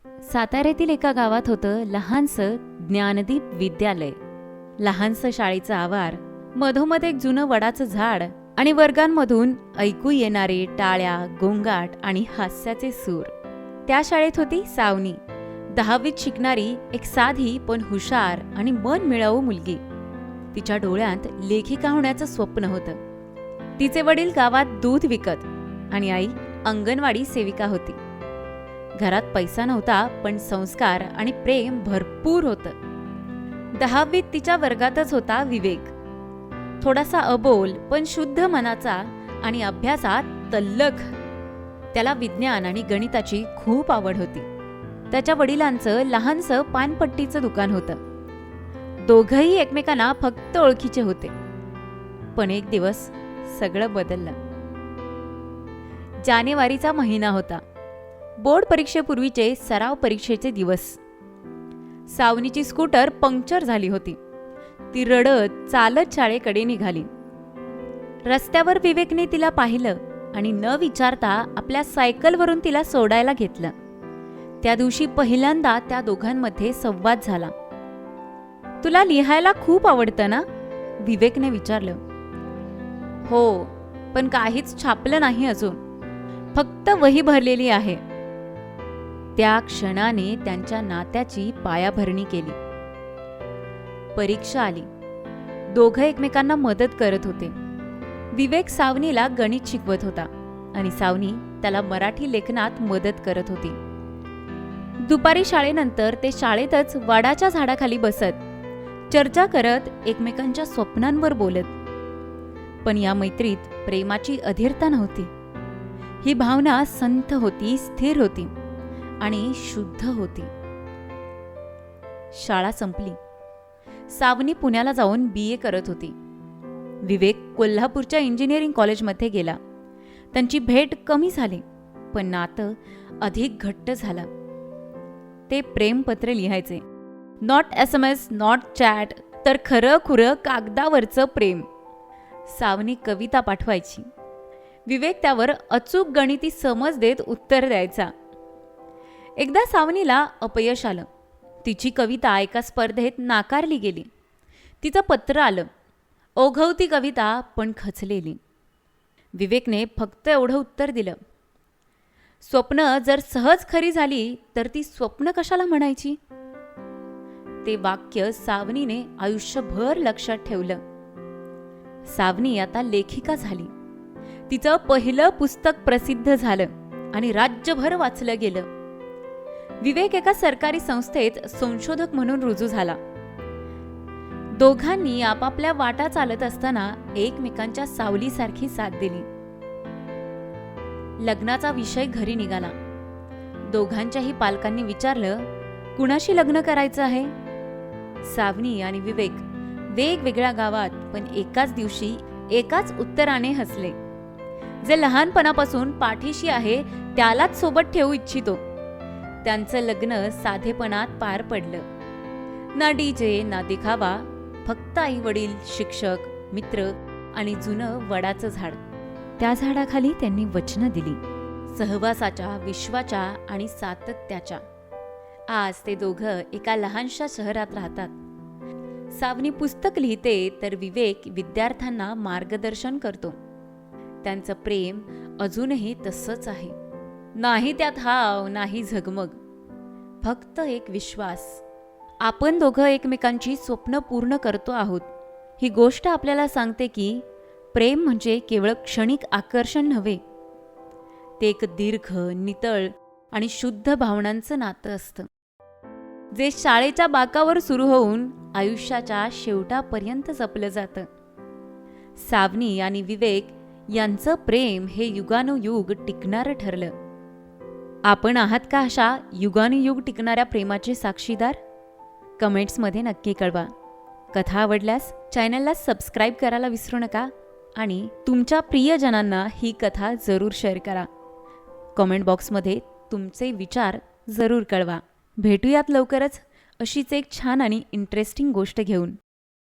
साताऱ्यातील एका गावात होतं लहानसं ज्ञानदीप विद्यालय. लहानसं शाळेचं आवार, मधोमध एक जुनं वडाचं झाड आणि वर्गांमधून ऐकू येणारे टाळ्या, गोंगाट आणि हास्याचे सूर. त्या शाळेत होती सावनी, 10वीत शिकणारी एक साधी पण हुशार आणि मन मिळावू मुलगी. तिच्या डोळ्यात लेखिका होण्याचं स्वप्न होतं. तिचे वडील गावात दूध विकत आणि आई अंगणवाडी सेविका होती. घरात पैसा नव्हता, पण संस्कार आणि प्रेम भरपूर होतं. 10वीत तिच्या वर्गातच होता विवेक. थोडासा अबोल पण शुद्ध मनाचा आणि अभ्यासात तल्लख. त्याला विज्ञान आणि गणिताची खूप आवड होती. त्याच्या वडिलांचं लहानसं पानपट्टीचं दुकान होतं. दोघंही एकमेकांना फक्त ओळखीचे होते. पण एक दिवस सगळं बदललं. जानेवारीचा महिना होता. बोर्ड परीक्षेपूर्वीचे सराव परीक्षेचे दिवस. सावनीची स्कूटर पंक्चर झाली होती. ती रडत चालत शाळेकडे निघाली. रस्त्यावर विवेकने तिला पाहिलं आणि न विचारता आपल्या सायकलवरून तिला सोडायला घेतलं. त्या दिवशी पहिल्यांदा त्या दोघांमध्ये संवाद झाला. तुला लिहायला खूप आवडतं ना? विवेकने विचारलं. हो, पण काहीच छापलं नाही अजून. फक्त वही भरलेली आहे. त्या क्षणाने त्यांच्या नात्याची पायाभरणी केली. परीक्षा आली. दोघं एकमेकांना मदत करत होते. विवेक सावनीला गणित शिकवत होता आणि सावनी त्याला मराठी लेखनात मदत करत होती. दुपारी शाळेनंतर ते शाळेतच वडाच्या झाडाखाली बसत, चर्चा करत, एकमेकांच्या स्वप्नांवर बोलत. पण या मैत्रीत प्रेमाची अधीरता नव्हती. ही भावना संथ होती, स्थिर होती आणि शुद्ध होती. शाळा संपली. सावनी पुण्याला जाऊन BA करत होती. विवेक कोल्हापूरच्या इंजिनिअरिंग कॉलेजमध्ये गेला. त्यांची भेट कमी झाली, पण नातं अधिक घट्ट झालं. ते प्रेमपत्र लिहायचे. नॉट SMS, नॉट चॅट, तर खरं खुरं कागदावरचं प्रेम. सावनी कविता पाठवायची. विवेक त्यावर अचूक गणिती समज देत उत्तर द्यायचा. एकदा सावनीला अपयश आलं. तिची कविता एका स्पर्धेत नाकारली गेली. तिचं पत्र आलं. ओघवती कविता, पण खचलेली. विवेकने फक्त एवढं उत्तर दिलं. स्वप्न जर सहज खरी झाली तर ती स्वप्न कशाला म्हणायची? ते वाक्य सावनीने आयुष्यभर लक्षात ठेवलं. सावनी आता लेखिका झाली. तिचं पहिलं पुस्तक प्रसिद्ध झालं आणि राज्यभर वाचलं गेलं. विवेक एका सरकारी संस्थेत संशोधक म्हणून रुजू झाला. दोघांनी आपापल्या वाटा चालत असताना एकमेकांच्या सावलीसारखी साथ दिली. लग्नाचा विषय घरी निघाला. दोघांच्याही पालकांनी विचारलं, कुणाशी लग्न करायचं आहे? सावनी आणि विवेक वेगवेगळ्या गावात, पण एकाच दिवशी एकाच उत्तराने हसले. जे लहानपणापासून पाठीशी आहे त्यालाच सोबत ठेवू इच्छितो. त्यांचं लग्न साधेपणात पार पडलं. ना DJ, ना दिखावा, फक्त आई वडील, शिक्षक, मित्र आणि जुनं वडाचं झाड. त्या झाडाखाली त्यांनी वचनं दिली, सहवासाच्या, विश्वाच्या आणि सातत्याच्या. आज ते दोघं एका लहानशा शहरात राहतात. सावनी पुस्तक लिहिते तर विवेक विद्यार्थ्यांना मार्गदर्शन करतो. त्यांचं प्रेम अजूनही तसंच आहे. नाही त्यात हाव, नाही झगमग, फक्त एक विश्वास. आपण दोघं एकमेकांची स्वप्न पूर्ण करतो आहोत. ही गोष्ट आपल्याला सांगते की प्रेम म्हणजे केवळ क्षणिक आकर्षण नव्हे. ते एक दीर्घ, नितळ आणि शुद्ध भावनांचं नातं असतं, जे शाळेच्या बाकावर सुरू होऊन आयुष्याच्या शेवटापर्यंत जपलं जातं. सावनी आणि विवेक यांचं प्रेम हे युगानुयुग टिकणारं ठरलं. आपण आहात का अशा युगानुयुग टिकणाऱ्या प्रेमाचे साक्षीदार? कमेंट्समध्ये नक्की कळवा. कथा आवडल्यास चॅनलला सबस्क्राईब करायला विसरू नका आणि तुमच्या प्रियजनांना ही कथा जरूर शेअर करा. कमेंट बॉक्समध्ये तुमचे विचार जरूर कळवा. भेटूयात लवकरच अशीच एक छान आणि इंटरेस्टिंग गोष्ट घेऊन.